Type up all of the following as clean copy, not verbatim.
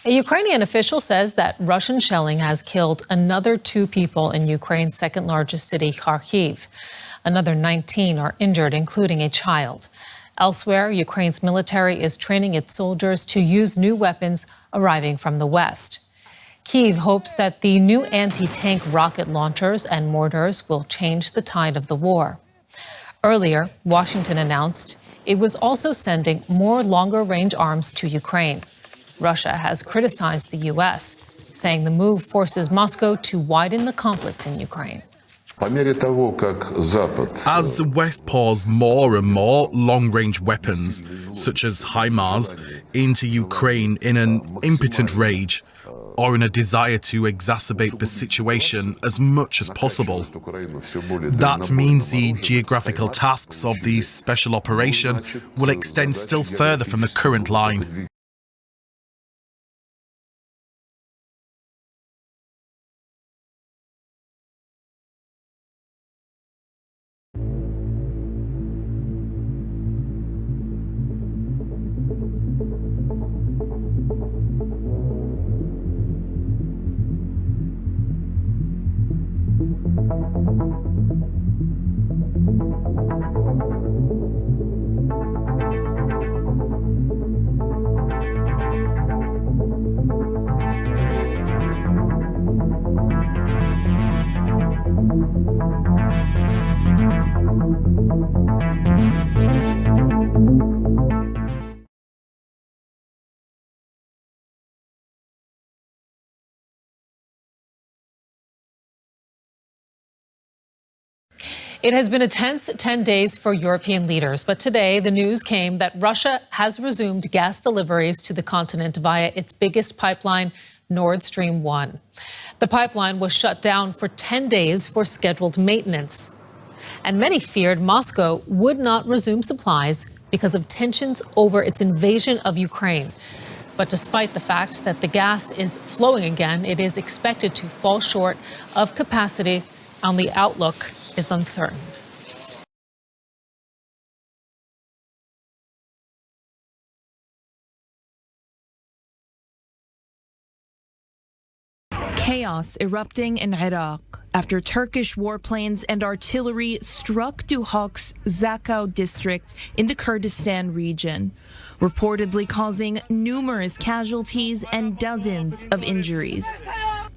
A Ukrainian official says that Russian shelling has killed another 2 people in Ukraine's second largest city, Kharkiv. Another 19 are injured, including a child. Elsewhere, Ukraine's military is training its soldiers to use new weapons arriving from the West. Kyiv hopes that the new anti-tank rocket launchers and mortars will change the tide of the war. Earlier, Washington announced it was also sending more longer-range arms to Ukraine. Russia has criticized the U.S., saying the move forces Moscow to widen the conflict in Ukraine. As the West pours more and more long-range weapons, such as HIMARS, into Ukraine in an impotent rage, or in a desire to exacerbate the situation as much as possible. That means the geographical tasks of the special operation will extend still further from the current line. It has been a tense 10 days for European leaders, but today the news came that Russia has resumed gas deliveries to the continent via its biggest pipeline, Nord Stream 1. The pipeline was shut down for 10 days for scheduled maintenance. And many feared Moscow would not resume supplies because of tensions over its invasion of Ukraine. But despite the fact that the gas is flowing again, it is expected to fall short of capacity, and the outlook is uncertain. Chaos erupting in Iraq after Turkish warplanes and artillery struck Duhok's Zakau district in the Kurdistan region, reportedly causing numerous casualties and dozens of injuries.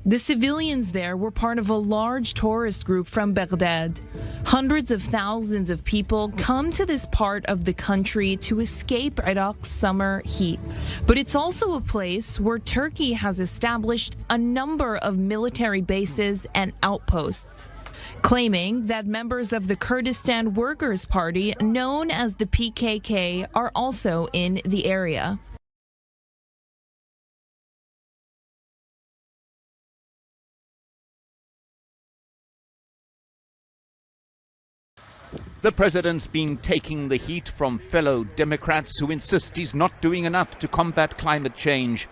The civilians there were part of a large tourist group from Baghdad. Hundreds of thousands of people come to this part of the country to escape Iraq's summer heat. But it's also a place where Turkey has established a number of military bases and outposts, claiming that members of the Kurdistan Workers' Party, known as the PKK, are also in the area. The president's been taking the heat from fellow Democrats who insist he's not doing enough to combat climate change.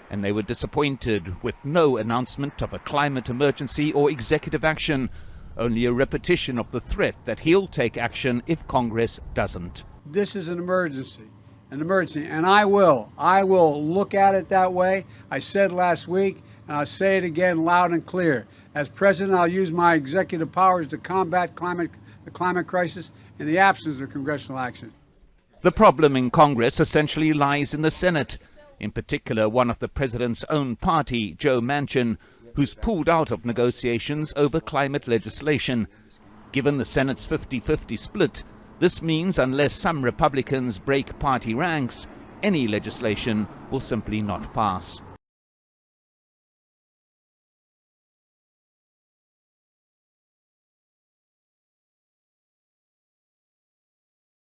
And they were disappointed with no announcement of a climate emergency or executive action, only a repetition of the threat that he'll take action if Congress doesn't. This is an emergency, and I will look at it that way. I said last week, and I'll say it again loud and clear. As president, I'll use my executive powers to combat the climate crisis in the absence of congressional action. The problem in Congress essentially lies in the Senate, in particular one of the president's own party, Joe Manchin, who's pulled out of negotiations over climate legislation. Given the Senate's 50-50 split, this means unless some Republicans break party ranks, any legislation will simply not pass.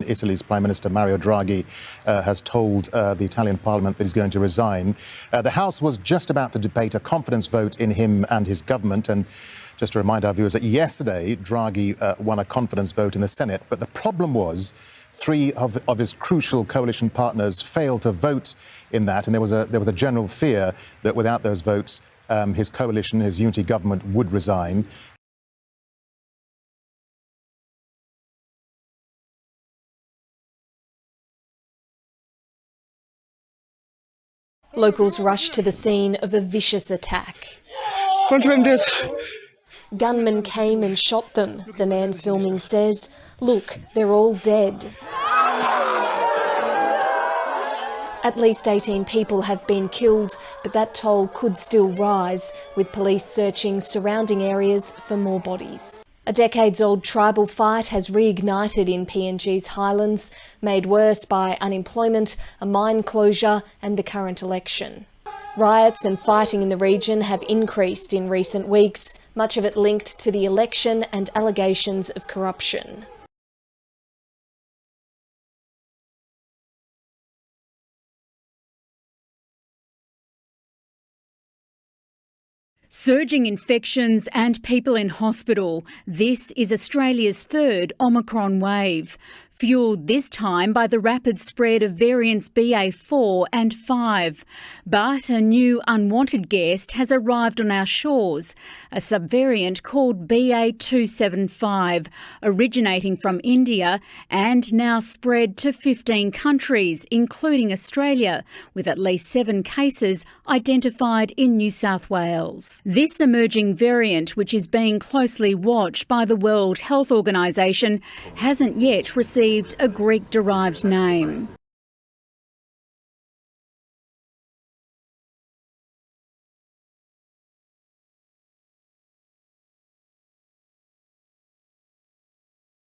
Italy's Prime Minister Mario Draghi has told the Italian Parliament that he's going to resign. The House was just about to debate a confidence vote in him and his government. And just to remind our viewers that yesterday Draghi won a confidence vote in the Senate. But the problem was 3 of his crucial coalition partners failed to vote in that. And there was a general fear that without those votes, his coalition, his unity government would resign. Locals rushed to the scene of a vicious attack. Confirmed death. Gunmen came and shot them, the man filming says. Look, they're all dead. At least 18 people have been killed, but that toll could still rise, with police searching surrounding areas for more bodies. A decades-old tribal fight has reignited in PNG's highlands, made worse by unemployment, a mine closure and the current election. Riots and fighting in the region have increased in recent weeks, much of it linked to the election and allegations of corruption. Surging infections and people in hospital. This is Australia's third Omicron wave, fuelled this time by the rapid spread of variants BA4 and 5. But a new unwanted guest has arrived on our shores, a subvariant called BA275, originating from India and now spread to 15 countries, including Australia, with at least 7 cases identified in New South Wales. This emerging variant, which is being closely watched by the World Health Organisation, hasn't yet received a Greek-derived name.